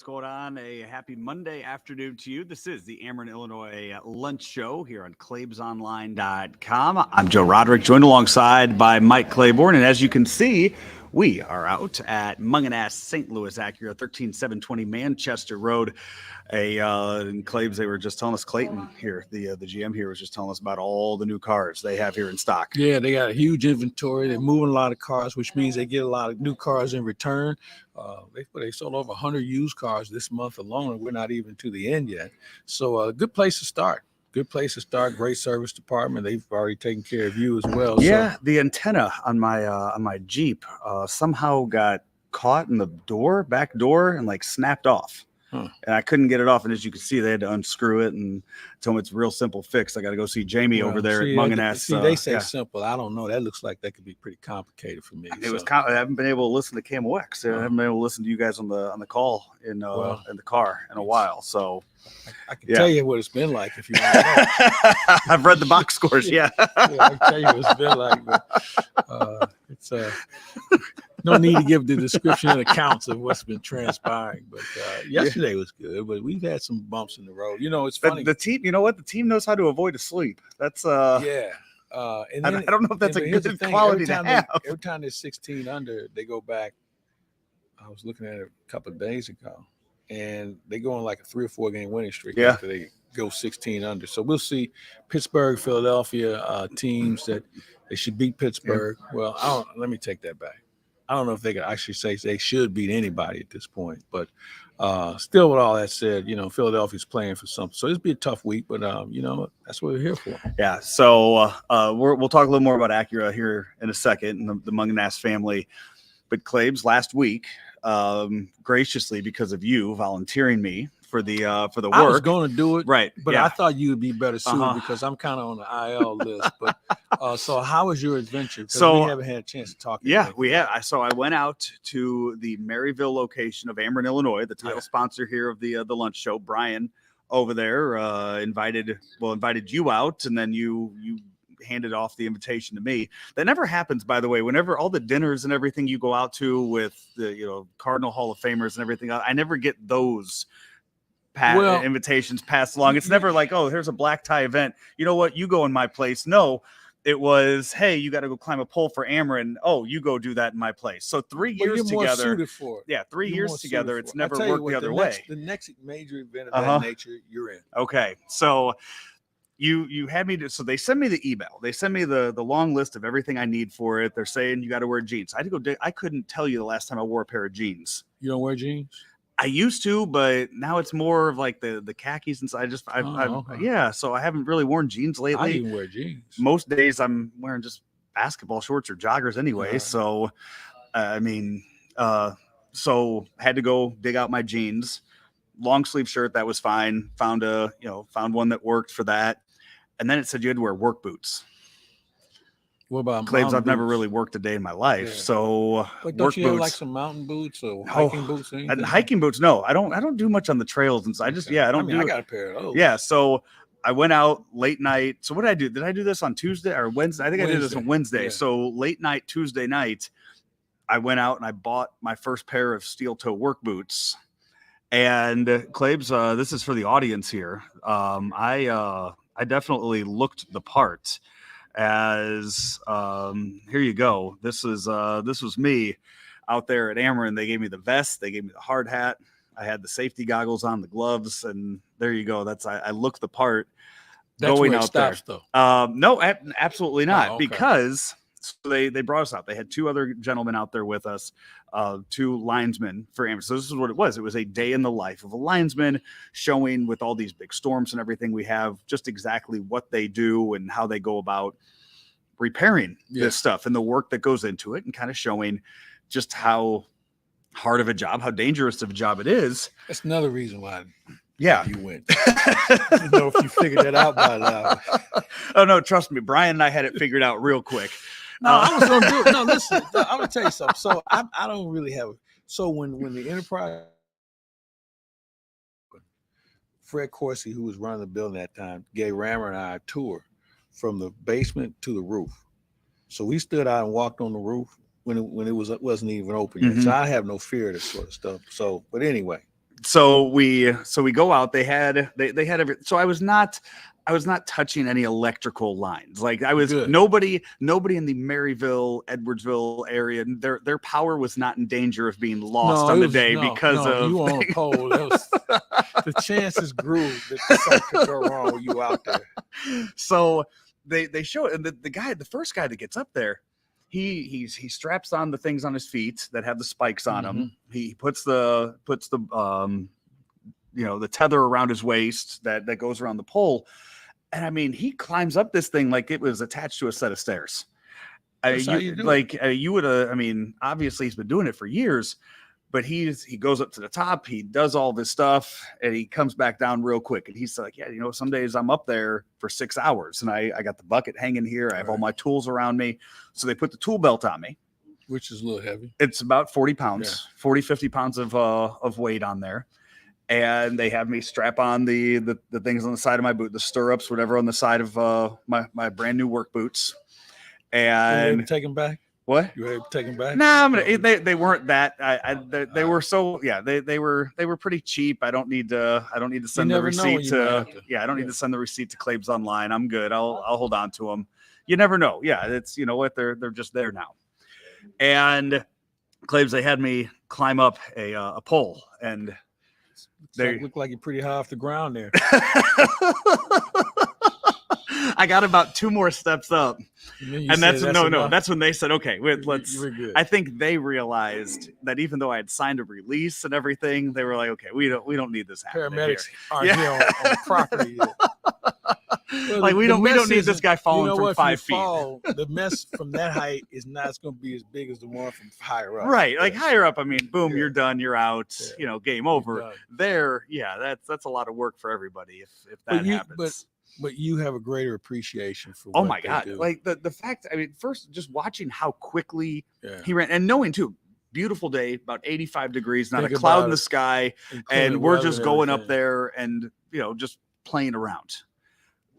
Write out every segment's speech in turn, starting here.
going on? A happy Monday afternoon to you. This is the Ameren, Illinois Lunch Show here on claibsonline.com. I'm Joe Roderick, joined alongside by Mike Claiborne. And as you can see, we are out at Mungenast St Louis Acura, 13720 Manchester Road. In Claibs, they were just telling us, Clayton here, the GM here was just telling us about all the new cars they have here in stock. Yeah, they got a huge inventory. They're moving a lot of cars, which means they get a lot of new cars in return. They sold over 100 used cars this month alone, and we're not even to the end yet. So a good place to start. Good place to start. Great service department. They've already taken care of you as well. Yeah, so. The antenna on my Jeep somehow got caught in the back door, and like snapped off. And I couldn't get it off. And as you can see, they had to unscrew it and tell me it's a real simple fix. I got to go see Jamie over there at Mungenast. They say simple. I don't know. That looks like that could be pretty complicated for me. I haven't been able to listen to KMOX. I haven't been able to listen to you guys on the call in the car in a while. So I can tell you what it's been like if you want to know. I've read the box scores. Yeah. I can tell you what it's been like. But, it's no need to give the description and accounts of what's been transpiring. But yesterday was good, but we've had some bumps in the road. You know, it's funny. The team, you know what? The team knows how to avoid a sleep. That's yeah. And then, I don't know if that's a good quality to have. Every time they're 16 under, they go back. I was looking at it a couple of days ago, and they go on like a 3 or 4 game winning streak after they go 16 under. So we'll see Pittsburgh, Philadelphia teams that they should beat Pittsburgh. Yeah. Well, let me take that back. I don't know if they could actually say they should beat anybody at this point, but still, with all that said, you know, Philadelphia's playing for something. So it'll be a tough week, but you know, that's what we're here for. Yeah. So we'll talk a little more about Acura here in a second, and the Mungenast family. But Claibs, last week, graciously, because of you volunteering me for the work. I was going to do it, right? But I thought you would be better suited because I'm kind of on the IL list. But so, how was your adventure? So we haven't had a chance to talk. Yeah, we have. So I went out to the Maryville location of Ameren, Illinois, the title sponsor here of the lunch show. Brian over there invited you out, and then you handed off the invitation to me. That never happens, by the way. Whenever all the dinners and everything you go out to with the Cardinal Hall of Famers and everything, I never get those invitations passed along. It's never like, oh, here's a black tie event. You know what? You go in my place. No, it was, hey, you got to go climb a pole for Ameren. Oh, you go do that in my place. So 3 years together. Yeah, 3 years together. It's never worked the other way. The next major event of that nature, you're in. Okay, so you had me so they send me the email. They send me the long list of everything I need for it. They're saying you got to wear jeans. I had to go. I couldn't tell you the last time I wore a pair of jeans. You don't wear jeans? I used to, but now it's more of like the khakis, and so so I haven't really worn jeans lately. I didn't wear jeans. Most days I'm wearing just basketball shorts or joggers anyway. So so had to go dig out my jeans, long sleeve shirt. That was fine. Found one that worked for that. And then it said you had to wear work boots. What about Claims? I've never really worked a day in my life, so but don't you have like some mountain boots or hiking boots? And hiking boots? No, I don't do much on the trails, and so I just I got a pair of those. Yeah, so I went out late night. So what did I do? Did I do this on Tuesday or Wednesday? I think I did this on Wednesday. Yeah. So late night Tuesday night, I went out and I bought my first pair of steel toe work boots. And Claibs, this is for the audience here. I definitely looked the part. As here you go. This was me out there at Ameren. They gave me the vest, they gave me the hard hat, I had the safety goggles on, the gloves, and there you go. I looked the part. That's going where it out stops, there. Though. No, absolutely not. Okay. Because they brought us out. They had 2 other gentlemen out there with us, 2 linesmen for Ameren. So this is what it was. It was a day in the life of a linesman, showing with all these big storms and everything we have, just exactly what they do and how they go about repairing this stuff and the work that goes into it, and kind of showing just how hard of a job, how dangerous of a job it is. That's another reason why you went. I don't know if you figured that out by now. Oh no, trust me, Brian and I had it figured out real quick. No, I was gonna do it. No, listen, I'm gonna tell you something. So I don't really have so when the Enterprise, Fred Corsi, who was running the building at that time, gave Rammer and I a tour from the basement to the roof. So we stood out and walked on the roof when it wasn't even open yet. So I have no fear of this sort of stuff. So, but anyway, so we go out. They had so I was not touching any electrical lines. Like I was Good. nobody in the Maryville, Edwardsville area. Their power was not in danger of being lost on the day because of you were on a pole. The chances grew that something could go wrong with you out there. So they show it, and the first guy that gets up there, he straps on the things on his feet that have the spikes on them. He puts the the tether around his waist that goes around the pole. And I mean, he climbs up this thing like it was attached to a set of stairs. You would have, I mean, obviously he's been doing it for years, but he goes up to the top, he does all this stuff, and he comes back down real quick. And he's like, yeah, some days I'm up there for 6 hours and I got the bucket hanging here. I have all my tools around me. So they put the tool belt on me, which is a little heavy. It's about 40 pounds, 50 pounds of weight on there. And they have me strap on the things on the side of my boot, the stirrups, whatever, on the side of my brand new work boots. And take them back. What? You able to take them back? No, they weren't that. They were so they were pretty cheap. I don't need to send the receipt to I don't need to send the receipt to Claibs online. I'm good. I'll hold on to them. You never know. Yeah, it's they're just there now. And Claibs, they had me climb up a pole, and they look like you're pretty high off the ground there. I got about 2 more steps up, and that's when they said, "Okay, let's." I think they realized that even though I had signed a release and everything, they were like, "Okay, we don't need this happening." Paramedics aren't here on property. Well, like we don't need this guy falling from 5 feet. The mess from that height is not going to be as big as the one from higher up. Right, like higher up. I mean, boom, you're done, you're out. Game over. There, that's a lot of work for everybody if that happens. But you have a greater appreciation for what my God. Do. Like the fact, I mean, first just watching how quickly he ran, and knowing too, beautiful day, about 85 degrees, not a cloud in the sky, and we're just going up there and just playing around.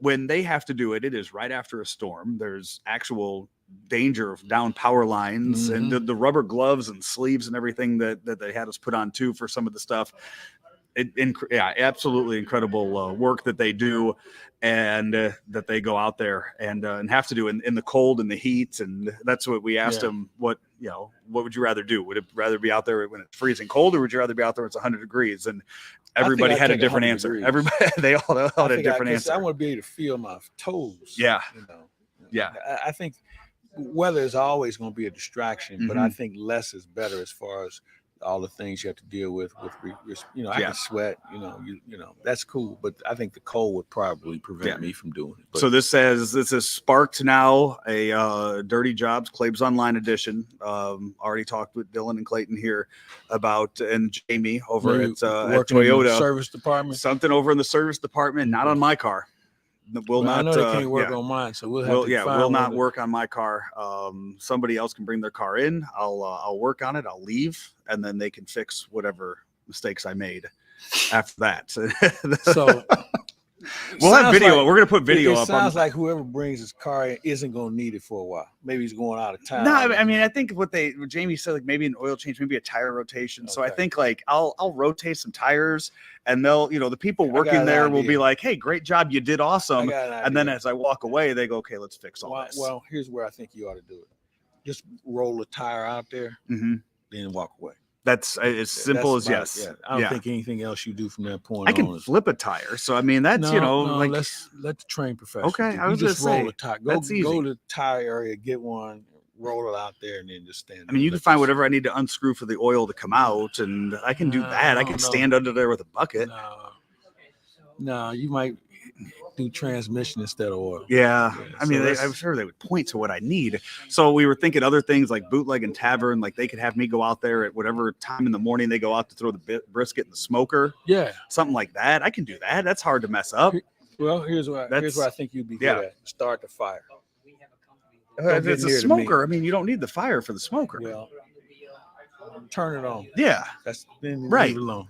When they have to do it, it is right after a storm. There's actual danger of down power lines, and the rubber gloves and sleeves and everything that they had us put on too for some of the stuff. Absolutely incredible work that they do, and that they go out there and have to do in the cold and the heat. And that's what we asked them. What would you rather do? Would it rather be out there when it's freezing cold, or would you rather be out there when it's 100 degrees? And everybody had a different answer. Degrees. Everybody, they all had a different answer. I want to be able to feel my toes. Yeah. I think weather is always going to be a distraction, but I think less is better as far as all the things you have to deal with I can sweat, that's cool, but I think the cold would probably prevent me from doing it. But, so this is sparked now, a Dirty Jobs Claibs Online edition. Already talked with Dylan and Clayton here about, and Jamie over at Toyota in the service department. Something over in the service department, not on my car. I know they can't work on mine, so we'll not work on my car. Somebody else can bring their car in. I'll work on it. I'll leave, and then they can fix whatever mistakes I made after that. So we'll have video. We're gonna put video up. It sounds like whoever brings his car in isn't gonna need it for a while. Maybe he's going out of town. No, I mean, I think what Jamie said, like maybe an oil change, maybe a tire rotation. Okay. So I think like I'll rotate some tires, and they'll, the people working there will be like, "Hey, great job, you did awesome." And then as I walk away, they go, "Okay, let's fix all this." Well, here's where I think you ought to do it. Just roll the tire out there, then walk away. That's as simple as yes. Yeah. I don't think anything else you do from that point. I can flip a tire, so I mean that's like let the train professional. Okay, I was just roll a tire. Go to the tire area, get one, roll it out there, and then just stand. I mean, you can find whatever I need to unscrew for the oil to come out, and I can do that. I can stand under there with a bucket. No, you might do transmission instead of oil. Yeah. I mean, I'm sure they would point to what I need. So we were thinking other things like bootleg and tavern, like they could have me go out there at whatever time in the morning they go out to throw the brisket in the smoker. Yeah. Something like that. I can do that. That's hard to mess up. Well, here's what I think you'd be good at. Start the fire. It's a smoker. I mean, you don't need the fire for the smoker. Well, turn it on. Yeah. Then right. Leave it alone.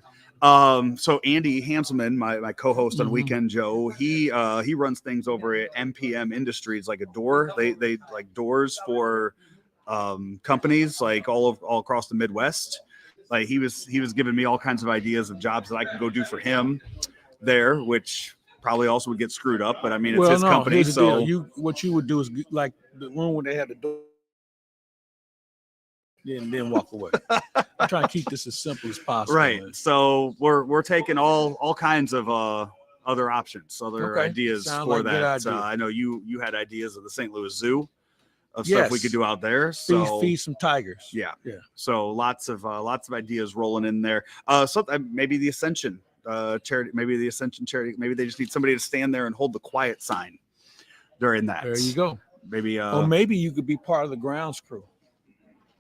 So Andy Hanselman, my co-host on Weekend Joe, he runs things over at MPM Industries, like a door. They like doors for companies like all across the Midwest. Like he was giving me all kinds of ideas of jobs that I could go do for him there, which probably also would get screwed up. But I mean, it's his company, so what you would do is like the room where they had the door, then walk away. I'm trying to keep this as simple as possible. Right. Man. So we're taking all kinds of other options, other ideas Sounds for like a that. good idea. I know you had ideas of the St. Louis Zoo of Yes. stuff we could do out there. So feed some tigers. Yeah. Yeah. So lots of ideas rolling in there. So maybe the Ascension charity, maybe the Ascension charity, maybe they just need somebody to stand there and hold the quiet sign during that. There you go. Maybe or maybe you could be part of the grounds crew.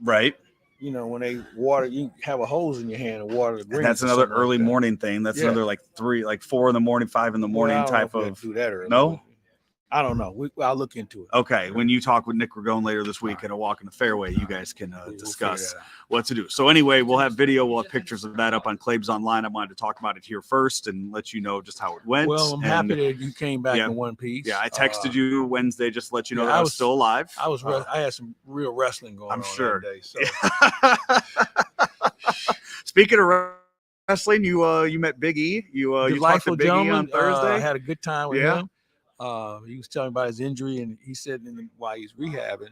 Right. You know, when they water, you have a hose in your hand and water the greens. That's another early morning thing. That's another like 4 in the morning, 5 in the morning type of. Do that early. No, I don't know. I'll look into it. Okay. When you talk with Nick Ragone later this week at a walk in the fairway, you guys can discuss what to do. So anyway, we'll have video. We'll have pictures of that up on Claibs Online. I wanted to talk about it here first and let you know just how it went. Well, I'm happy that you came back in one piece. Yeah, I texted you Wednesday just to let you know that I was still alive. I had some real wrestling going on that day. So. Speaking of wrestling, you met Big E. You talked to Big E on Thursday. I had a good time with him. He was telling me about his injury, and he said while he's rehabbing,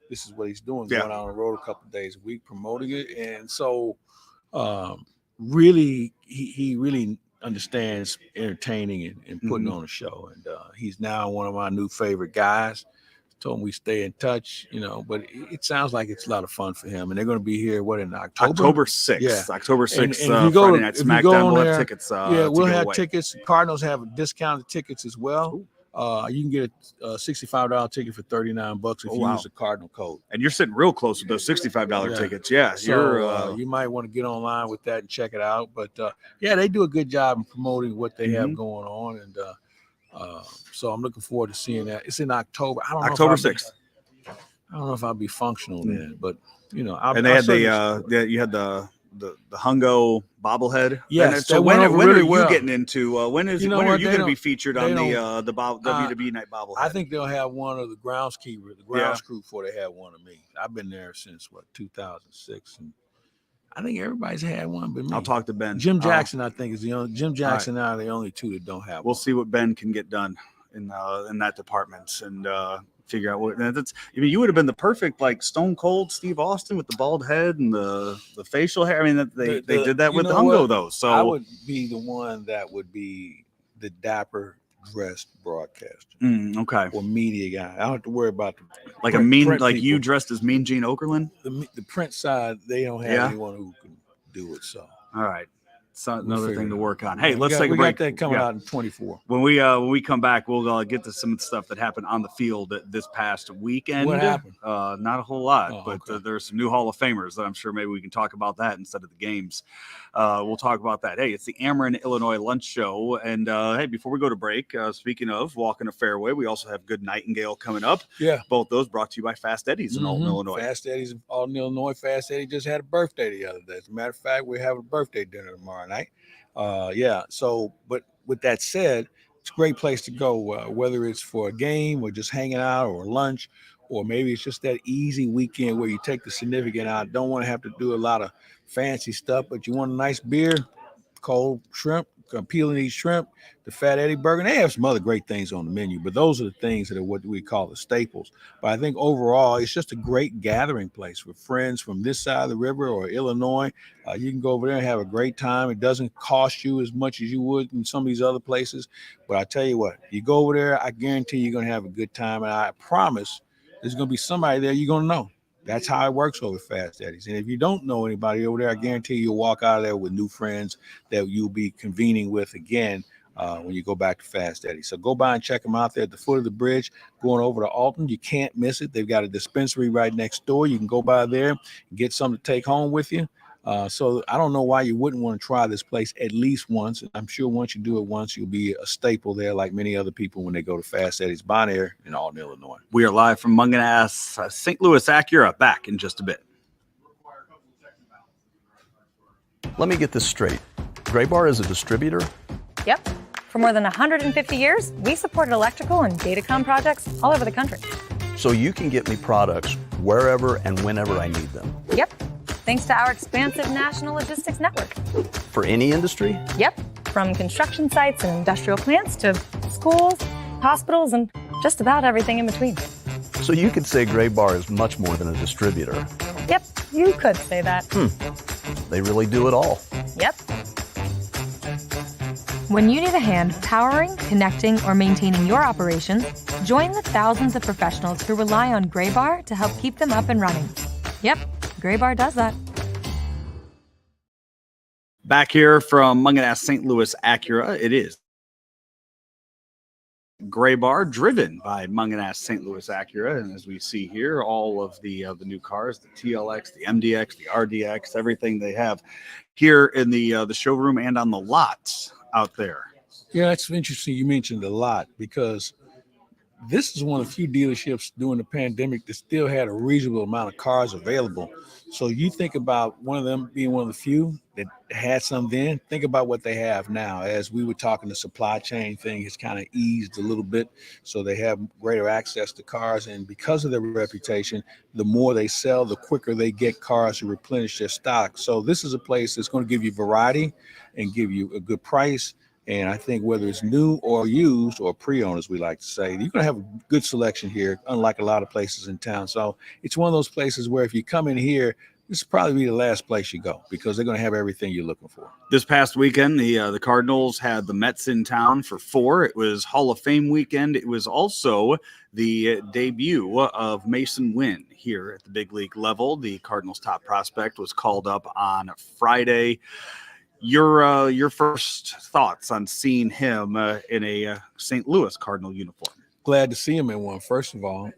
this is what he's doing, going out on the road a couple of days a week, promoting it. And so really, he really understands entertaining and putting on a show. And he's now one of my new favorite guys. Told him we stay in touch, but it sounds like it's a lot of fun for him. And they're going to be here, in October? October 6th. Yeah. October 6th, and Friday Night SmackDown. We'll have tickets. We'll have tickets. Cardinals have discounted tickets as well. Ooh. You can get a $65 ticket for $39 if you use the Cardinal code. And you're sitting real close with those $65 tickets. Yeah, so you might want to get online with that and check it out. But they do a good job in promoting what they have going on, and so I'm looking forward to seeing that. It's in October. I don't know. October 6th. I don't know if I'll be functional then, but and they had you had the Hungo bobblehead. Yes. So when are you getting into? When are you going to be featured on the WWE Night bobblehead? I think they'll have one of the groundskeeper, crew before they have one of me. I've been there since 2006, and I think everybody's had one but me. I'll talk to Ben. Jim Jackson, I think, is the only. Jim Jackson are the only two that don't have. We'll see what Ben can get done in that department and figure out what. That's. I mean, you would have been the perfect Stone Cold Steve Austin with the bald head and the facial hair. I mean, they did that with the Hungo though. So I would be the one that would be the dapper dressed broadcaster. Okay. Or media guy. I don't have to worry about you dressed as Mean Gene Okerlund. The print side, they don't have anyone who can do it. So all right. So another thing to work on. Hey, let's take a break. We got that coming out in 24. When we come back, we'll get to some stuff that happened on the field this past weekend. What happened? Not a whole lot, but there's some new Hall of Famers that I'm sure maybe we can talk about that instead of the games. We'll talk about that. Hey, it's the Ameren, Illinois Lunch Show. And hey, before we go to break, speaking of walking a fairway, we also have Good Nightingale coming up. Yeah. Both those brought to you by Fast Eddie's in Alton, Illinois. Fast Eddie's in Alton, Illinois. Fast Eddie just had a birthday the other day. As a matter of fact, we're having a birthday dinner tomorrow night. So, but with that said, it's a great place to go, whether it's for a game or just hanging out or lunch, or maybe it's just that easy weekend where you take the significant out. Don't want to have to do a lot of fancy stuff, but you want a nice beer, cold shrimp, peeling these shrimp, the Fat Eddie burger. And they have some other great things on the menu, but those are the things that are what we call the staples. But I think overall, it's just a great gathering place with friends from this side of the river or Illinois. You can go over there and have a great time. It doesn't cost you as much as you would in some of these other places. But I tell you what, you go over there, I guarantee you're going to have a good time. And I promise there's going to be somebody there you're going to know. That's how it works over Fast Eddie's. And if you don't know anybody over there, I guarantee you'll walk out of there with new friends that you'll be convening with again when you go back to Fast Eddie's. So go by and check them out there at the foot of the bridge, going over to Alton. You can't miss it. They've got a dispensary right next door. You can go by there and get something to take home with you. So I don't know why you wouldn't want to try this place at least once. I'm sure once you do it once, you'll be a staple there like many other people when they go to Fast Eddie's Bon Air in Alton, Illinois. We are live from Mungenast St. Louis Acura, back in just a bit. Let me get this straight. Graybar is a distributor? Yep. For more than 150 years, we supported electrical and datacom projects all over the country. So you can get me products wherever and whenever I need them? Yep. thanks to our expansive national logistics network. For any industry? Yep, from construction sites and industrial plants to schools, hospitals, and just about everything in between. So you could say Gray Bar is much more than a distributor. Yep, you could say that. They really do it all. Yep. When you need a hand powering, connecting, or maintaining your operations, join the thousands of professionals who rely on Gray Bar to help keep them up and running. Yep, Gray Bar does that. Back here from Mungenast St. Louis Acura, it is Gray Bar, driven by Mungenast St. Louis Acura, and as we see here, all of the new cars, the TLX, the MDX, the RDX, everything they have here in the showroom and on the lots out there. Yeah, it's interesting you mentioned a lot, because this is one of the few dealerships during the pandemic that still had a reasonable amount of cars available. So you think about one of them being one of the few that had some then, think about what they have now. As we were talking, the supply chain thing has kind of eased a little bit, so they have greater access to cars. And because of their reputation, the more they sell, the quicker they get cars to replenish their stock. So this is a place that's going to give you variety and give you a good price. And I think whether it's new or used or pre-owned, as we like to say, you're going to have a good selection here, unlike a lot of places in town. So it's one of those places where if you come in here, this will probably be the last place you go, because they're going to have everything you're looking for. This past weekend, the Cardinals had the Mets in town for 4. It was Hall of Fame weekend. It was also the debut of Mason Wynn here at the big league level. The Cardinals' top prospect was called up on Friday. Your first thoughts on seeing him in a St. Louis Cardinal uniform? Glad to see him in one. First of all,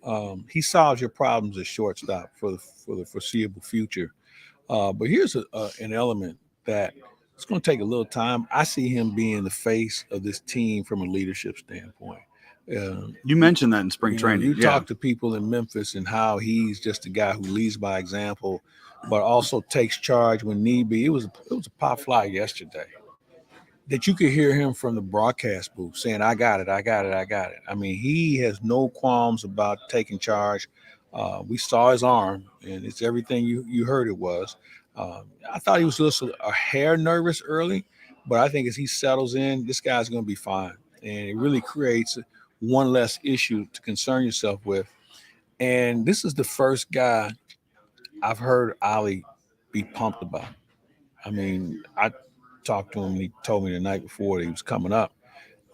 he solves your problems at shortstop for the foreseeable future. But here's an element that it's going to take a little time. I see him being the face of this team from a leadership standpoint. You mentioned that in spring training. You talk to people in Memphis and how he's just a guy who leads by example, but also takes charge when need be. It was a pop fly yesterday that you could hear him from the broadcast booth saying, I got it. I mean, he has no qualms about taking charge. We saw his arm, and it's everything you heard it was. I thought he was a hair nervous early, but I think as he settles in, this guy's going to be fine. And it really creates one less issue to concern yourself with. And this is the first guy I've heard Ollie be pumped about. I mean, I talked to him, and he told me the night before that he was coming up,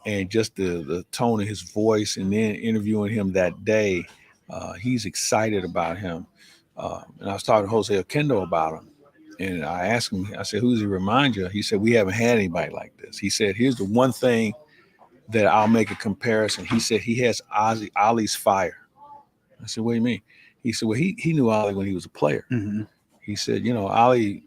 and just the tone of his voice, and then interviewing him that day, he's excited about him. And I was talking to Jose Oquendo about him, and I asked him, I said, who does he remind you? He said, we haven't had anybody like this. He said, here's the one thing that I'll make a comparison. He said he has Ollie's fire. I said, what do you mean? He said, well, he knew Ollie when he was a player. Mm-hmm. He said, Ollie,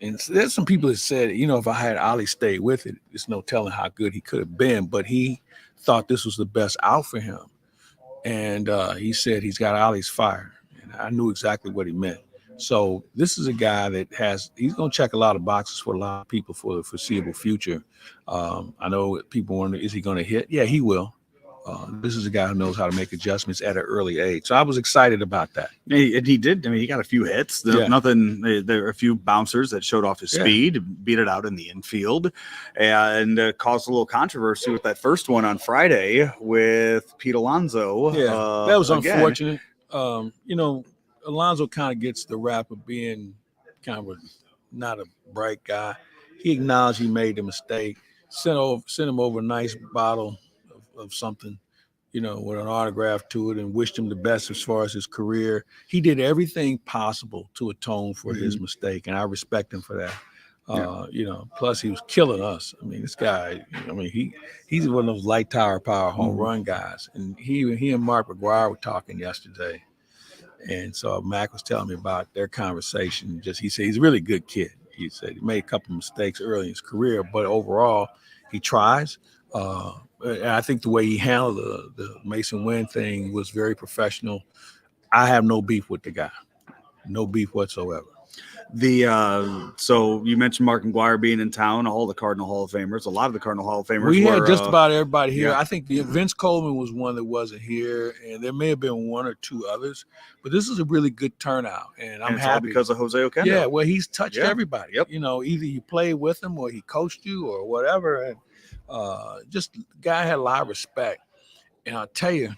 and there's some people that said, if I had Ollie stay with it, there's no telling how good he could have been, but he thought this was the best out for him. And he said he's got Ollie's fire. And I knew exactly what he meant. So this is a guy that he's going to check a lot of boxes for a lot of people for the foreseeable future. I know people wonder, is he going to hit? Yeah, he will. This is a guy who knows how to make adjustments at an early age. So I was excited about that. And he did. I mean, he got a few hits. Nothing. There were a few bouncers that showed off his speed, beat it out in the infield, and caused a little controversy with that first one on Friday with Pete Alonso. Yeah, that was unfortunate. Alonso kind of gets the rap of being kind of not a bright guy. He acknowledged he made the mistake. Sent him over a nice bottle of something, with an autograph to it, and wished him the best as far as his career. He did everything possible to atone for his mistake, and I respect him for that. Plus he was killing us. I mean, this guy, he's one of those light tower power home run guys. And he and Mark McGuire were talking yesterday. And so Mac was telling me about their conversation. He said he's a really good kid. He said he made a couple of mistakes early in his career, but overall he tries. And I think the way he handled the Mason Wynn thing was very professional. I have no beef with the guy, no beef whatsoever. So you mentioned Mark McGuire being in town, all the Cardinal Hall of Famers, a lot of the Cardinal Hall of Famers. We had just about everybody here. Yeah. I think Vince Coleman was one that wasn't here, and there may have been one or two others, but this is a really good turnout, and I'm happy all because of Jose Oquendo. Yeah, well, he's touched everybody. Yep. You know, either you played with him or he coached you or whatever, and just guy had a lot of respect. And I'll tell you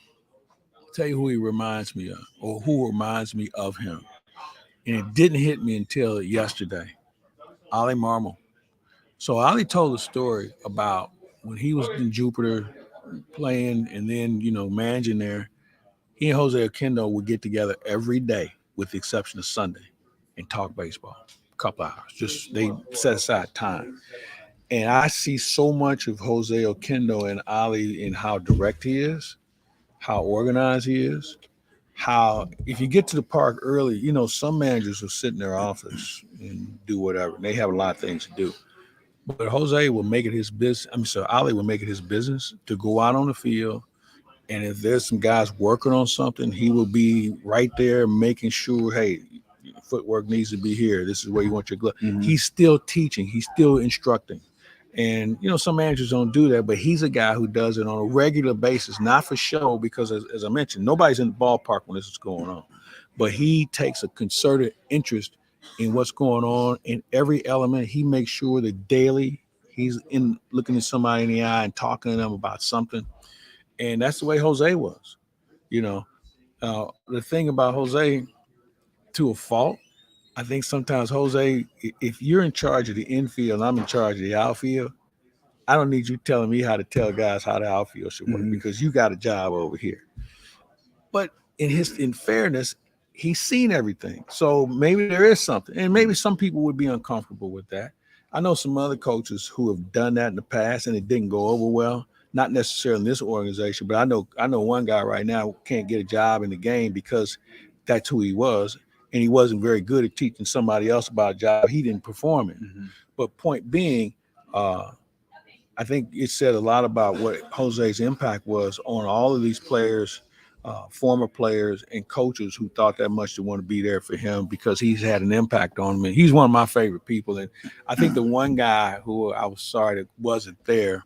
who he reminds me of, or who reminds me of him. And it didn't hit me until yesterday. Ollie Marmol. So Ollie told a story about when he was in Jupiter playing and then, managing there. He and Jose Oquendo would get together every day with the exception of Sunday and talk baseball, a couple hours. Just they set aside time. And I see so much of Jose Oquendo and Ollie in how direct he is, how organized he is, how if you get to the park early, some managers will sit in their office and do whatever. And they have a lot of things to do. But Jose will make it his business. Ollie will make it his business to go out on the field. And if there's some guys working on something, he will be right there making sure, hey, footwork needs to be here. This is where you want your glove. Mm-hmm. He's still teaching. He's still instructing. And, some managers don't do that, but he's a guy who does it on a regular basis, not for show, because as I mentioned, nobody's in the ballpark when this is going on. But he takes a concerted interest in what's going on in every element. He makes sure that daily he's looking at somebody in the eye and talking to them about something. And that's the way Jose was. The thing about Jose, to a fault, I think sometimes Jose, if you're in charge of the infield and I'm in charge of the outfield, I don't need you telling me how to tell guys how the outfield should work because you got a job over here. But in fairness, he's seen everything. So maybe there is something. And maybe some people would be uncomfortable with that. I know some other coaches who have done that in the past and it didn't go over well. Not necessarily in this organization, but I know one guy right now can't get a job in the game because that's who he was. And he wasn't very good at teaching somebody else about a job he didn't perform in. Mm-hmm. But point being, I think it said a lot about what Jose's impact was on all of these players, former players and coaches who thought that much to want to be there for him because he's had an impact on me. He's one of my favorite people. And I think the one guy who I was sorry that wasn't there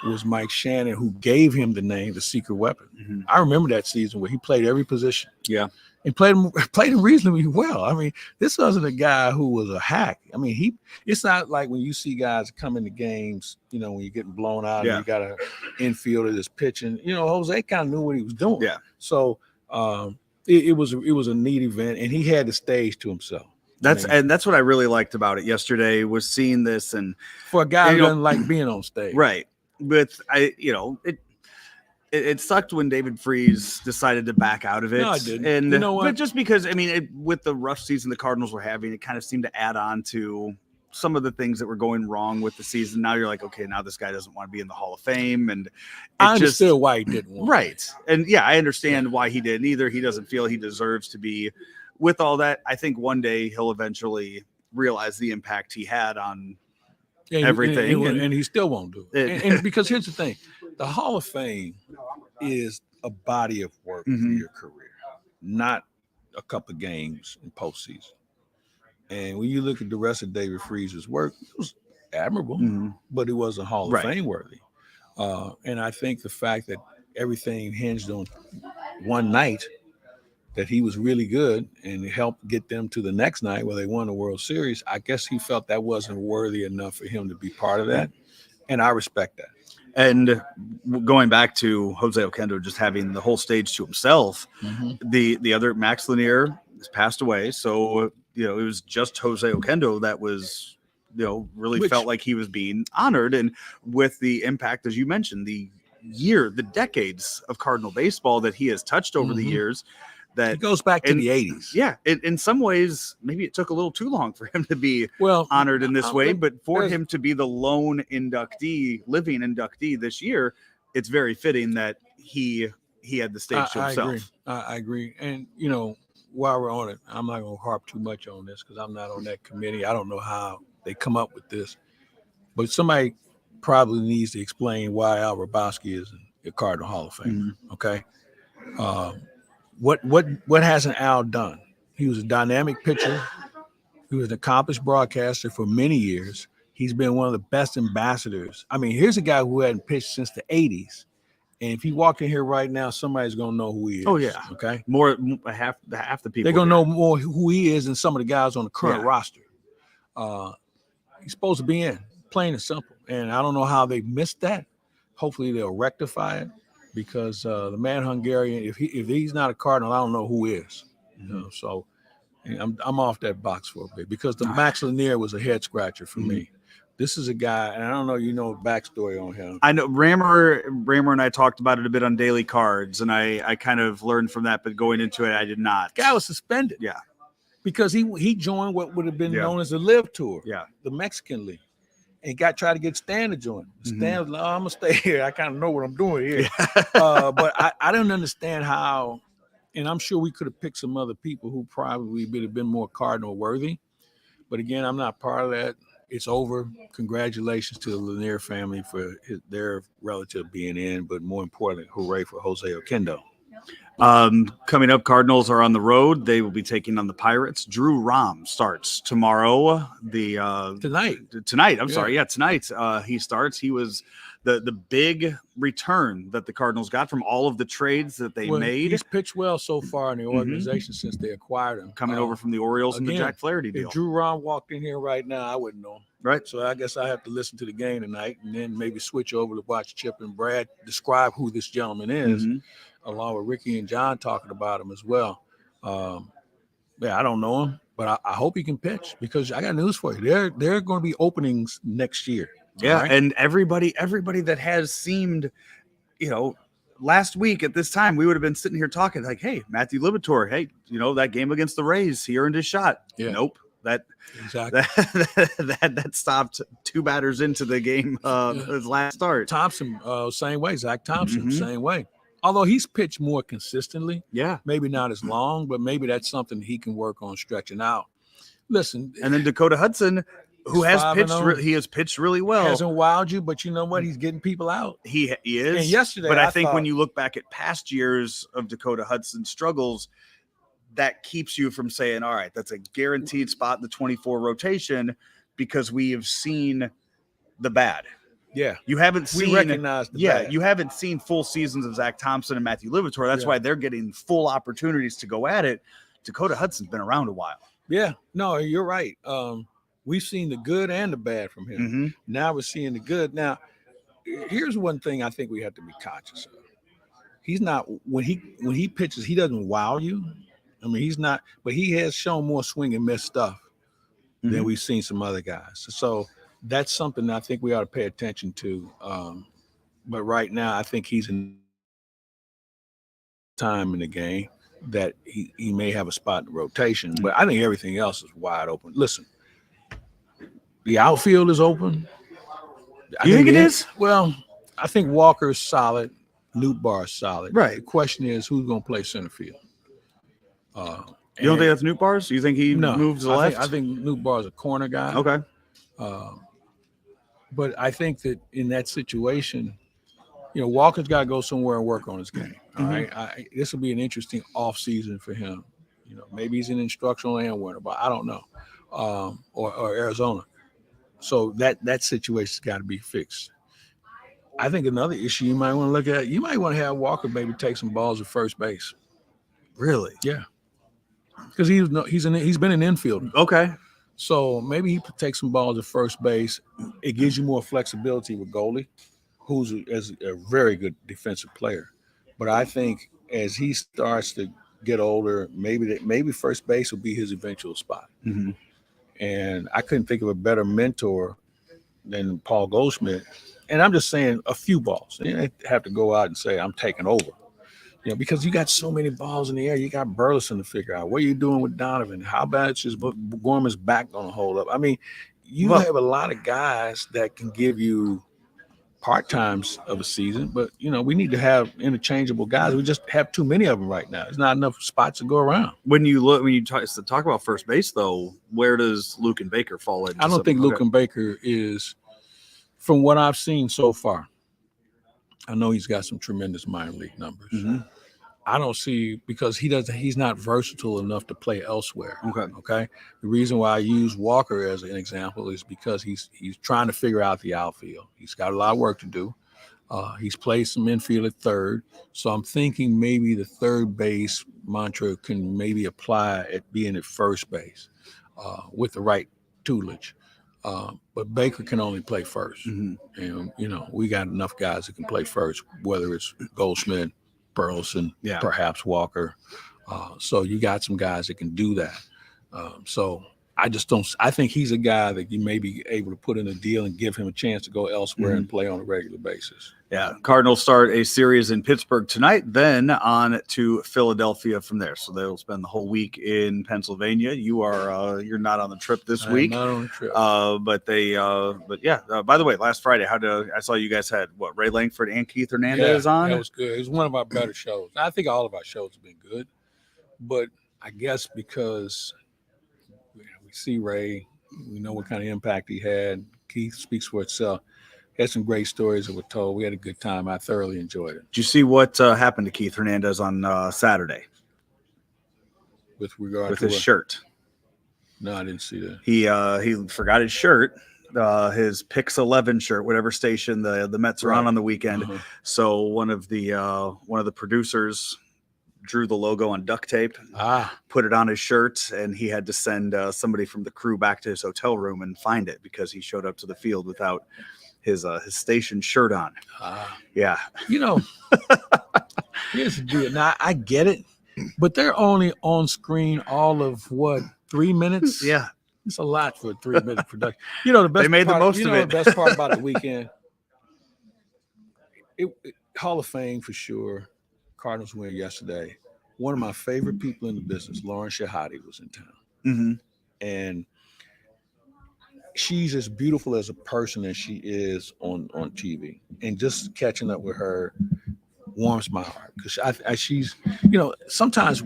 was Mike Shannon, who gave him the name, the secret weapon. Mm-hmm. I remember that season where he played every position. Yeah. And played him reasonably well. This wasn't a guy who was a hack. It's not like when you see guys come into games, when you're getting blown out and you got an infielder that's pitching, Jose kind of knew what he was doing. Yeah. So it was a neat event and he had the stage to himself. That's what I really liked about it yesterday was seeing this. And for a guy who doesn't like being on stage. Right. But it sucked when David Freese decided to back out of it. No, I didn't. And but just because with the rough season the Cardinals were having, it kind of seemed to add on to some of the things that were going wrong with the season. Now you're like, okay, now this guy doesn't want to be in the Hall of Fame, and I understood why he didn't want right. And I understand why he didn't either. He doesn't feel he deserves to be. With all that, I think one day he'll eventually realize the impact he had on everything, and he still won't do it. And because here's the thing, the Hall of Fame is a body of work for your career, not a couple of games in postseason. And when you look at the rest of David Freese's work, it was admirable, but it wasn't Hall of Fame worthy. And I think the fact that everything hinged on one night, that he was really good and helped get them to the next night where they won the World Series, I guess he felt that wasn't worthy enough for him to be part of that. And I respect that. And going back to Jose Oquendo just having the whole stage to himself, the other Max Lanier has passed away. So, it was just Jose Oquendo that was, really felt like he was being honored. And with the impact, as you mentioned, the decades of Cardinal baseball that he has touched over the years, that it goes back to the 80s. Yeah. In some ways, maybe it took a little too long for him to be honored in this way, but for him to be the lone living inductee this year, it's very fitting that he had the stage to himself. I agree. And, while we're on it, I'm not going to harp too much on this because I'm not on that committee. I don't know how they come up with this, but somebody probably needs to explain why Al Hrabosky is in the Cardinal Hall of Fame. Okay. What hasn't Al done? He was a dynamic pitcher He was an accomplished broadcaster for many years. He's been one of the best ambassadors. I mean, here's a guy who hadn't pitched since the 80s. And if he walked in here right now, somebody's going to know who he is. Oh, yeah. Okay. Half the people. They're going to know more who he is than some of the guys on the current roster. He's supposed to be in, plain and simple. And I don't know how they missed that. Hopefully they'll rectify it, because the man Hungarian, if he's not a Cardinal, I don't know who is. You know, so I'm off that box for a bit, because the Max Lanier was a head scratcher for me. This is a guy, and I don't know, the backstory on him. I know Rammer and I talked about it a bit on Daily Cards, and I kind of learned from that, but going into it, I did not. Guy was suspended. Yeah. Because he joined what would have been known as the Live Tour. Yeah. The Mexican League. And tried to get Stan to join. Stan was like, I'm going to stay here. I kind of know what I'm doing here. But I don't understand how, and I'm sure we could have picked some other people who probably would have been more Cardinal worthy. But again, I'm not part of that. It's over. Congratulations to the Lanier family for their relative being in, but more importantly, hooray for Jose Oquendo. Coming up, Cardinals are on the road. They will be taking on the Pirates. Drew Rahm starts tomorrow. Tonight. I'm sorry. Yeah, tonight he starts. He was the big return that the Cardinals got from all of the trades that they made. He's pitched well so far in the organization since they acquired him. Coming over from the Orioles and the Jack Flaherty deal. If Drew Rahm walked in here right now, I wouldn't know him. Right. So I guess I have to listen to the game tonight and then maybe switch over to watch Chip and Brad describe who this gentleman is, along with Ricky and John talking about him as well. I don't know him, but I hope he can pitch, because I got news for you. There are going to be openings next year. Yeah, right? and everybody that has seemed, last week at this time, we would have been sitting here talking like, hey, Matthew Liberatore, hey, that game against the Rays, he earned his shot. Yeah. Nope. That stopped two batters into the game his last start. Thompson, same way. Zach Thompson, same way. Although he's pitched more consistently. Yeah. Maybe not as long, but maybe that's something he can work on stretching out. Listen. And then Dakota Hudson, who has pitched, he has pitched really well. Hasn't wowed you, but you know what? He's getting people out. He is. And yesterday, but I think when you look back at past years of Dakota Hudson's struggles, that keeps you from saying, all right, that's a guaranteed spot in the 24 rotation, because we have seen the bad. Yeah. You haven't seen. We recognize the bad. You haven't seen full seasons of Zach Thompson and Matthew Liberatore. That's why they're getting full opportunities to go at it. Dakota Hudson's been around a while. Yeah. No, you're right. We've seen the good and the bad from him. Now we're seeing the good. Now, here's one thing I think we have to be conscious of. He's not, when he pitches, he doesn't wow you. I mean, he's not, but he has shown more swing and miss stuff than we've seen some other guys. So that's something I think we ought to pay attention to. But right now, I think he's in time in the game that he may have a spot in the rotation. But I think everything else is wide open. Listen, the outfield is open. You think it is? Well, I think Walker's solid. Nootbaar is solid. Right. The question is, who's going to play center field? You don't think that's Nootbaar's? You think he moves to the left? I think Nootbaar's a corner guy. Okay. But I think that in that situation, Walker's got to go somewhere and work on his game. All right. This will be an interesting off season for him. Maybe he's in instructional and winter, but I don't know. Or Arizona. So that situation's got to be fixed. I think another issue you might want to look at, you might want to have Walker maybe take some balls at first base. Really? Yeah. Because he's been an infielder. Okay. So maybe he takes some balls at first base. It gives you more flexibility with goalie, who's a very good defensive player. But I think as he starts to get older, maybe first base will be his eventual spot. And I couldn't think of a better mentor than Paul Goldschmidt. And I'm just saying a few balls. You don't have to go out and say, I'm taking over. Because you got so many balls in the air. You got Burleson to figure out. What are you doing with Donovan? How bad is Gorman's back going to hold up? I mean, you have a lot of guys that can give you part-times of a season, but, we need to have interchangeable guys. We just have too many of them right now. There's not enough spots to go around. When you talk about first base, though, where does Luke and Baker fall in? I don't think Luke and Baker is, from what I've seen so far, I know he's got some tremendous minor league numbers. I don't see, because he's not versatile enough to play elsewhere. Okay. The reason why I use Walker as an example is because he's trying to figure out the outfield. He's got a lot of work to do. He's played some infield at third. So I'm thinking maybe the third base mantra can maybe apply at being at first base with the right tutelage. But Baker can only play first. And, we got enough guys that can play first, whether it's Goldschmidt, Burleson, perhaps Walker. So you got some guys that can do that. So I think he's a guy that you may be able to put in a deal and give him a chance to go elsewhere and play on a regular basis. Yeah. Cardinals start a series in Pittsburgh tonight, then on to Philadelphia from there. So they'll spend the whole week in Pennsylvania. You're not on the trip this week. Not on the trip. By the way, last Friday, I saw you guys had Ray Langford and Keith Hernandez on. That was good. It was one of our better shows. I think all of our shows have been good, but I guess because we see Ray, we know what kind of impact he had. Keith speaks for itself. Had some great stories that were told. We had a good time. I thoroughly enjoyed it. Did you see what happened to Keith Hernandez on Saturday? With regard with to his shirt? No, I didn't see that. He forgot his shirt, his Pix 11 shirt, whatever station the Mets are on the weekend. So one of the producers drew the logo on duct tape, put it on his shirt, and he had to send somebody from the crew back to his hotel room and find it because he showed up to the field without his station shirt on. Yeah. Here's the deal. Now, I get it, but they're only on screen all of 3 minutes? Yeah. It's a lot for a 3-minute production. The best they made part, the most of it. The best part about the weekend, Hall of Fame for sure. Cardinals win yesterday. One of my favorite people in the business, Lauren Shahadi, was in town. And she's as beautiful as a person as she is on TV. And just catching up with her warms my heart, because she's, sometimes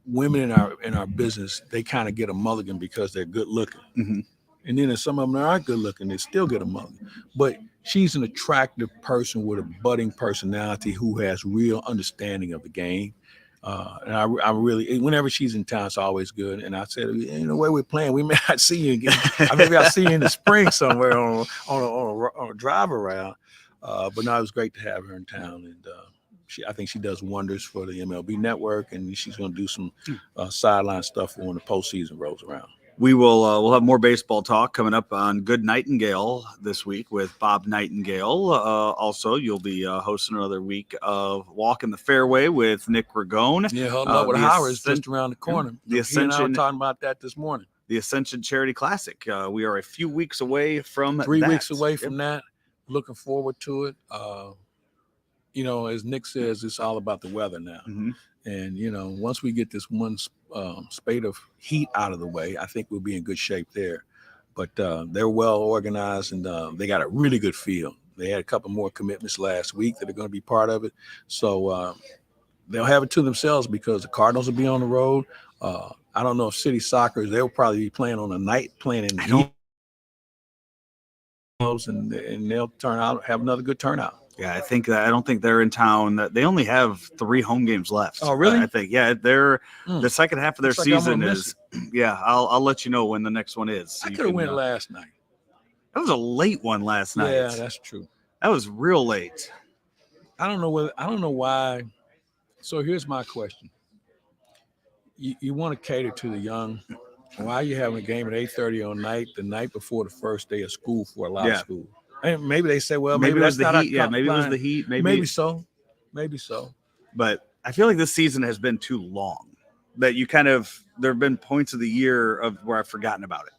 women in our business, they kind of get a mulligan because they're good looking. And then if some of them aren't good looking, they still get a mulligan. But she's an attractive person with a budding personality who has real understanding of the game. And I really, whenever she's in town, it's always good. And I said, the way we're playing, we may not see you again. Maybe I'll see you in the spring somewhere on a drive around. But no, it was great to have her in town. And I think she does wonders for the MLB network, and she's going to do some sideline stuff when the postseason rolls around. We will we'll have more baseball talk coming up on Good Nightingale this week with Bob Nightingale. Also, you'll be hosting another week of Walk in the Fairway with Nick Ragone. Yeah, holding up with Howard is just around the corner. The Ascension, he and I were talking about that this morning. The Ascension Charity Classic. We are a few weeks away from 3 weeks away from that. Looking forward to it. As Nick says, it's all about the weather now. And, once we get this one spate of heat out of the way, I think we'll be in good shape there. But they're well organized, and they got a really good field. They had a couple more commitments last week that are going to be part of it. So they'll have it to themselves because the Cardinals will be on the road. I don't know if City Soccer, they'll probably be playing on a night, playing in the heat. And they'll have another good turnout. Yeah, I don't think they're in town. They only have 3 home games left. Oh, really? I think. Yeah, they're the second half of their season is. Yeah, I'll let you know when the next one is. I could have went last night. That was a late one last night. Yeah, that's true. That was real late. I don't know why. So here's my question. You want to cater to the young. Why are you having a game at 8:30 the night before the first day of school for a lot of schools? And maybe they say, well, maybe that's the not heat. Yeah, maybe it was the heat. Maybe so. But I feel like this season has been too long. That there have been points of the year where I've forgotten about it.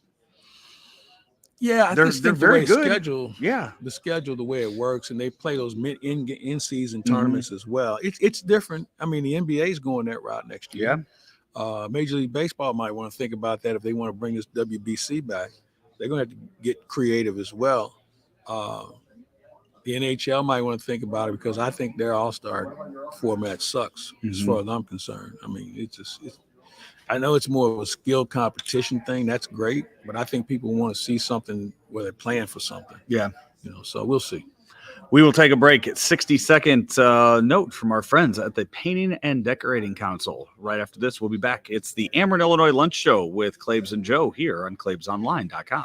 Yeah, I think they're very good. The schedule, the way it works, and they play those in-season tournaments as well. It's different. I mean, the NBA is going that route next year. Yeah. Major League Baseball might want to think about that if they want to bring this WBC back. They're going to have to get creative as well. The NHL might want to think about it because I think their all-star format sucks as far as I'm concerned. I mean, I know it's more of a skill competition thing. That's great, but I think people want to see something where they're playing for something. Yeah. So we'll see. We will take a break. 60-second note from our friends at the Painting and Decorating Council. Right after this, we'll be back. It's the Ameren, Illinois Lunch Show with Claibs and Joe here on claibsonline.com.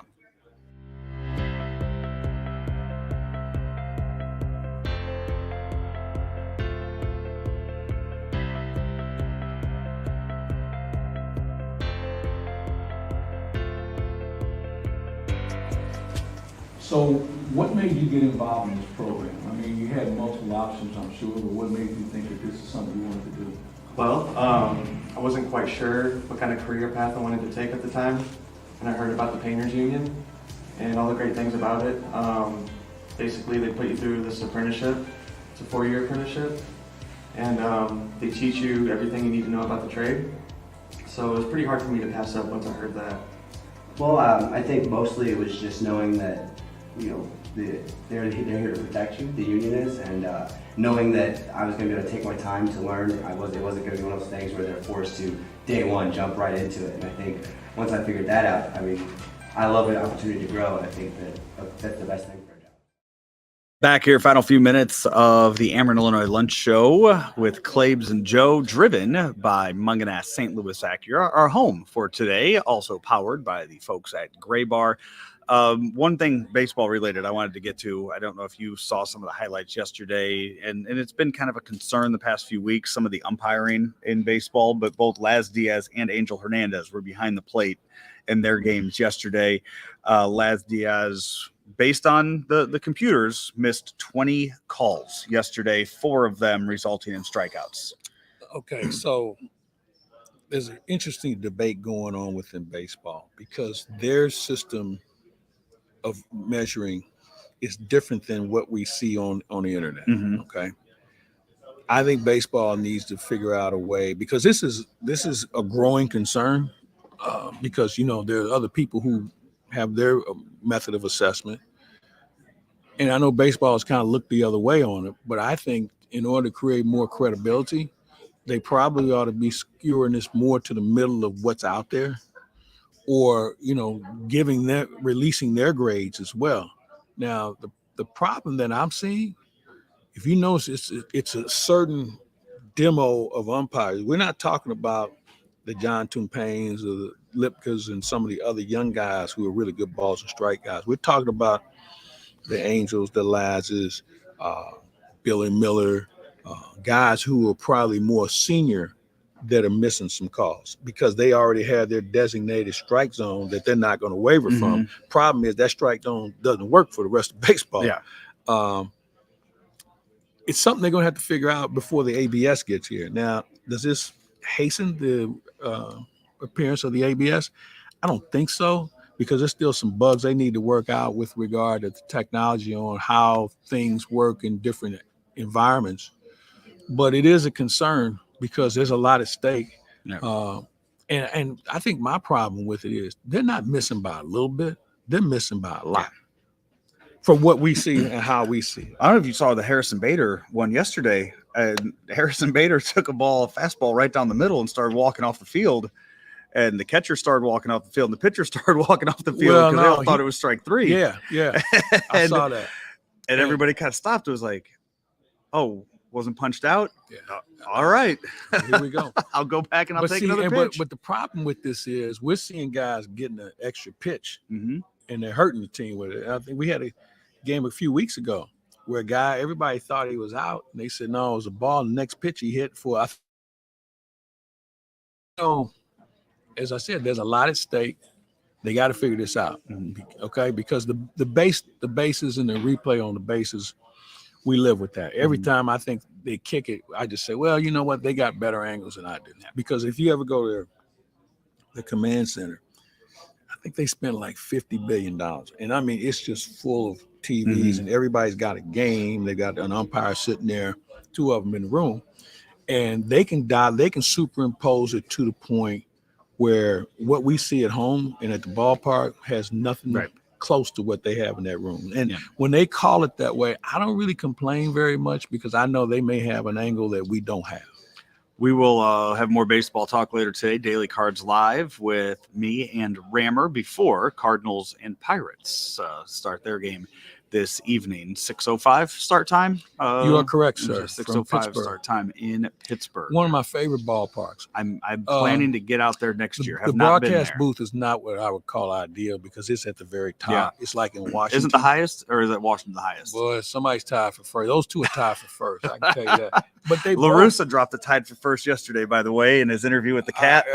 So what made you get involved in this program? I mean, you had multiple options, I'm sure, but what made you think that this is something you wanted to do? Well, I wasn't quite sure what kind of career path I wanted to take at the time, and I heard about the Painters Union and all the great things about it. Basically, they put you through this apprenticeship. It's a 4-year apprenticeship, and they teach you everything you need to know about the trade. So it was pretty hard for me to pass up once I heard that. Well, I think mostly it was just knowing that, you know, they're here to protect you, the union is, and knowing that I was going to be able to take my time to learn. It wasn't going to be one of those things where they're forced to, day one, jump right into it. And I think once I figured that out, I mean, I love an opportunity to grow, and I think that's the best thing for a job. Back here, final few minutes of the Ameren, Illinois Lunch Show with Claibs and Joe, driven by Mungenast St Louis Acura, our home for today, also powered by the folks at Graybar. One thing baseball related I wanted to get to, I don't know if you saw some of the highlights yesterday, and it's been kind of a concern the past few weeks, some of the umpiring in baseball, but both Laz Diaz and Angel Hernandez were behind the plate in their games yesterday. Laz Diaz, based on the computers, missed 20 calls yesterday, 4 of them resulting in strikeouts. Okay, so there's an interesting debate going on within baseball because their system of measuring is different than what we see on the internet. Mm-hmm. Okay, I think baseball needs to figure out a way, because this is a growing concern, because you know there are other people who have their method of assessment, and I know baseball has kind of looked the other way on it, but I think in order to create more credibility, they probably ought to be skewing this more to the middle of what's out there, or, you know, releasing their grades as well. Now, the problem that I'm seeing, if you notice, it's a certain demo of umpires. We're not talking about the John Tumpaynes or the Lipkas and some of the other young guys who are really good balls and strike guys. We're talking about the Angels, the Lazes, Billy Miller, guys who are probably more senior that are missing some calls because they already have their designated strike zone that they're not going to waver from. Problem is that strike zone doesn't work for the rest of baseball. Yeah. It's something they're going to have to figure out before the ABS gets here. Now, does this hasten the appearance of the ABS? I don't think so, because there's still some bugs they need to work out with regard to the technology on how things work in different environments. But it is a concern because there's a lot at stake. Yeah. And I think my problem with it is they're not missing by a little bit. They're missing by a lot from what we see and how we see it. I don't know if you saw the Harrison Bader one yesterday. Harrison Bader took a fastball right down the middle and started walking off the field. And the catcher started walking off the field and the pitcher started walking off the field because they all thought it was strike 3. Yeah. I saw that. And everybody kind of stopped. It was like, oh, wasn't punched out? Yeah. All right. Here we go. I'll go back and I'll take another pitch. But the problem with this is we're seeing guys getting an extra pitch, mm-hmm. and they're hurting the team with it. I think we had a game a few weeks ago where a guy, everybody thought he was out, and they said, no, it was a ball. The next pitch he hit for. So, as I said, there's a lot at stake. They got to figure this out, okay? Because the bases and the replay on the bases, we live with that. Every time I think they kick it, I just say, well, you know what? They got better angles than I did. Because if you ever go to the command center, I think they spend like $50 billion. And I mean, it's just full of TVs and everybody's got a game. They got an umpire sitting there, 2 of them in the room, and they can superimpose it to the point where what we see at home and at the ballpark has nothing close to what they have in that room. And when they call it that way, I don't really complain very much because I know they may have an angle that we don't have. We will have more baseball talk later today. Daily Cards Live with me and Rammer before Cardinals and Pirates start their game this evening. 6:05 start time. You are correct, sir. 6:05 start time in Pittsburgh. One of my favorite ballparks. I'm planning to get out there next year. The broadcast booth is not what I would call ideal because it's at the very top. Yeah. It's like in Washington. Isn't the highest, or is it Washington the highest? Well, somebody's tied for first. Those two are tied for first. I can tell you that. But they LaRussa dropped the tied for first yesterday, by the way, in his interview with the Cat.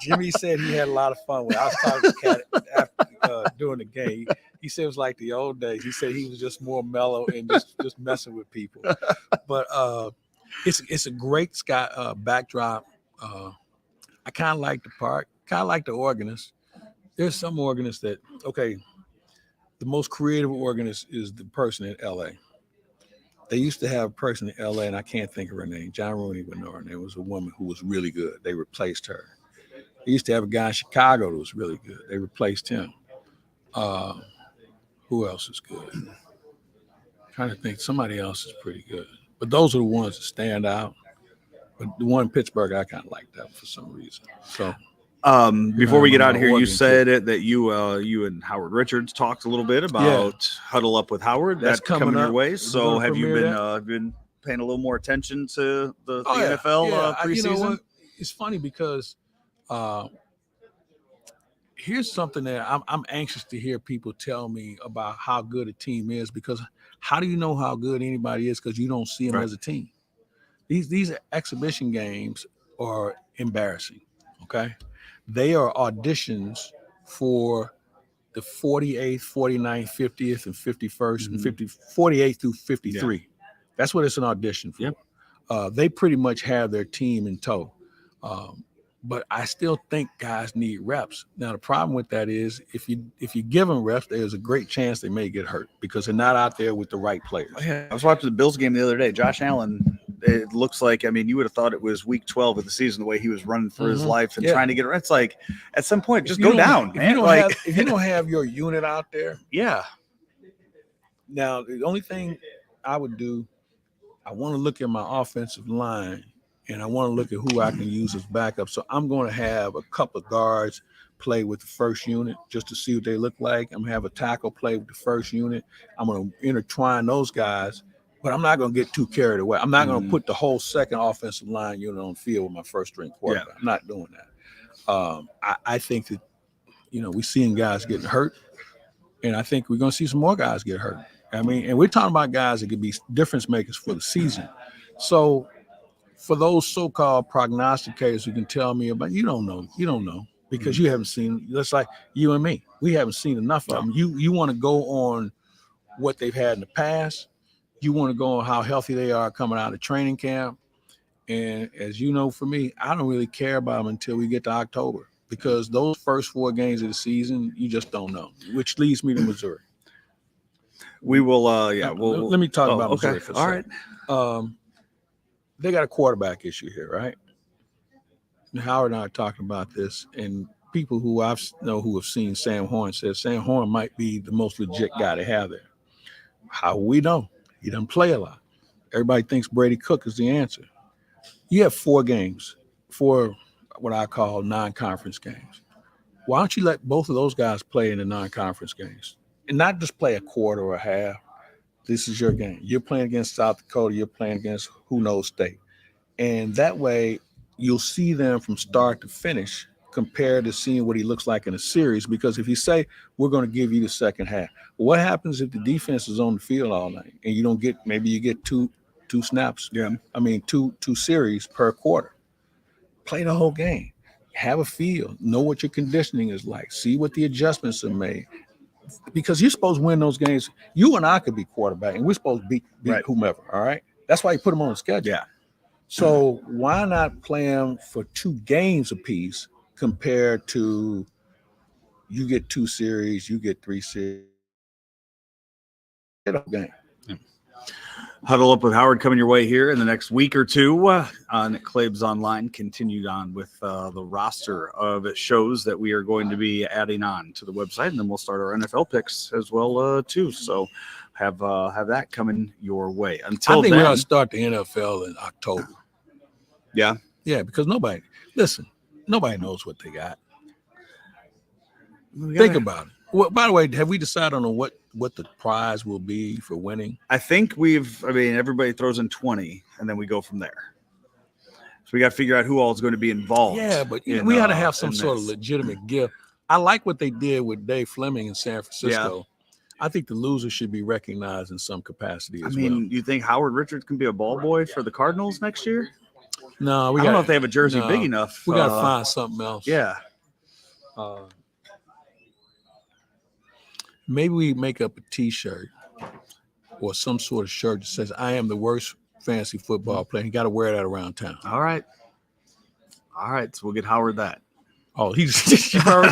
Jimmy said he had a lot of fun with it. I was talking to the Cat after, during the game. He said it was like the old days. He said he was just more mellow and just messing with people. But it's a great sky backdrop. I kind of like the park. Kind of like the organist. There's some organists that the most creative organist is the person in LA. They used to have a person in LA, and I can't think of her name. John Rooney would know her name. It was a woman who was really good. They replaced her. They used to have a guy in Chicago that was really good. They replaced him. Who else is good? I'm trying to think. Somebody else is pretty good. But those are the ones that stand out. But the one in Pittsburgh, I kind of like that for some reason. So before we get out of here, you said that you and Howard Richards talked a little bit about Huddle Up with Howard. That's coming your way. So have you been paying a little more attention to the NFL preseason? You know what? It's funny because here's something that I'm anxious to hear people tell me about how good a team is, because how do you know how good anybody is? Because you don't see them as a team. These exhibition games are embarrassing. Okay, they are auditions for the 48th, 49th, 50th, and 51st, and 48 through 53. Yeah. That's what it's an audition for. Yep. They pretty much have their team in tow. But I still think guys need reps. Now, the problem with that is if you give them reps, there's a great chance they may get hurt because they're not out there with the right players. I was watching the Bills game the other day. Josh Allen, it looks like, you would have thought it was week 12 of the season, the way he was running for his life and trying to get it. It's like, at some point, just go down, man. If you don't have your unit out there. Yeah. Now, the only thing I would do, I want to look at my offensive line. And I want to look at who I can use as backup. So I'm going to have a couple of guards play with the first unit just to see what they look like. I'm going to have a tackle play with the first unit. I'm going to intertwine those guys, but I'm not going to get too carried away. I'm not going to put the whole second offensive line unit on the field with my first string quarterback. Yeah. I'm not doing that. I think that, we're seeing guys getting hurt, and I think we're going to see some more guys get hurt. And we're talking about guys that could be difference makers for the season. So, for those so-called prognosticators who can tell me about, you don't know because you haven't seen, just like you and me, we haven't seen enough of them. You want to go on what they've had in the past. You want to go on how healthy they are coming out of training camp. And as you know, for me, I don't really care about them until we get to October, because those first 4 games of the season, you just don't know, which leads me to Missouri. We will, let me talk about Missouri for a second. All right. They got a quarterback issue here, right? And Howard and I are talking about this, and people who who have seen Sam Horn said Sam Horn might be the most legit guy to have there. How we know? He doesn't play a lot. Everybody thinks Brady Cook is the answer. You have 4 games, 4 what I call non-conference games. Why don't you let both of those guys play in the non-conference games and not just play a quarter or a half? This is your game. You're playing against South Dakota. You're playing against who knows state. And that way you'll see them from start to finish compared to seeing what he looks like in a series. Because if you say, we're going to give you the second half, what happens if the defense is on the field all night and you don't get, maybe you get two snaps? Yeah. Two series per quarter. Play the whole game. Have a feel. Know what your conditioning is like. See what the adjustments are made. Because you're supposed to win those games. You and I could be quarterback, and we're supposed to beat whomever, all right? That's why you put them on the schedule. Yeah. So why not play them for 2 games apiece compared to you get 2 series, you get 3 series. Get a game. Yeah. Huddle Up with Howard coming your way here in the next week or two on Claibs Online. Continued on with the roster of shows that we are going to be adding on to the website, and then we'll start our NFL picks as well too. So have that coming your way. Until I think then, we're going to start the NFL in October. Yeah, because nobody knows what they got. Think about it. Well, by the way, have we decided on what the prize will be for winning? I think everybody throws in 20 and then we go from there. So we got to figure out who all is going to be involved. Yeah, but we got to have some sort of legitimate gift. I like what they did with Dave Fleming in San Francisco. Yeah. I think the loser should be recognized in some capacity as well. You think Howard Richards can be a ball boy for the Cardinals next year? No, I don't know if they have a jersey big enough. We got to find something else. Yeah. Maybe we make up a T-shirt or some sort of shirt that says, "I am the worst fantasy football player." You got to wear that around town. All right. So we'll get Howard that. Oh, he's All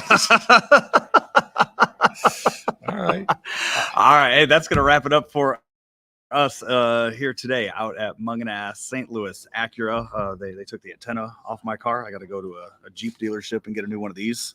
right. Hey, that's going to wrap it up for us here today out at Mungenast St Louis Acura. They took the antenna off my car. I got to go to a Jeep dealership and get a new one of these.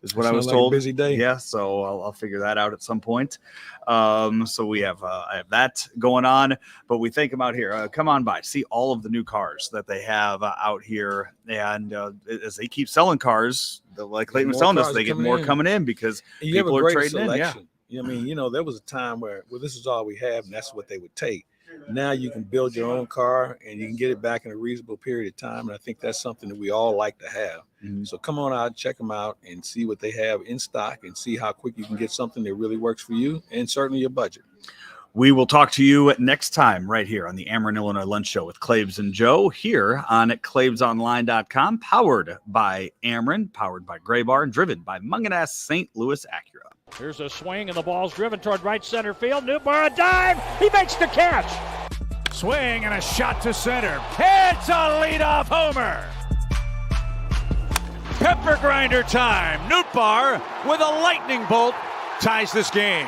Is what I was told. A busy day. Yeah, so I'll figure that out at some point. So we have I have that going on, but we think about here. Come on by, see all of the new cars that they have out here, and as they keep selling cars, like Clayton was telling us, they get more coming in because people are trading in. Yeah. I mean, there was a time where this is all we have, and that's what they would take. Now you can build your own car and you can get it back in a reasonable period of time. And I think that's something that we all like to have. Mm-hmm. So come on out, check them out and see what they have in stock and see how quick you can get something that really works for you and certainly your budget. We will talk to you next time right here on the Ameren, Illinois Lunch Show with Claibs and Joe here on claibsonline.com, powered by Ameren, powered by Gray Bar, and driven by Mungenast St. Louis Acura. Here's a swing, and the ball's driven toward right center field. Newbar, a dive. He makes the catch. Swing and a shot to center. It's a leadoff homer. Pepper grinder time. Newbar with a lightning bolt ties this game.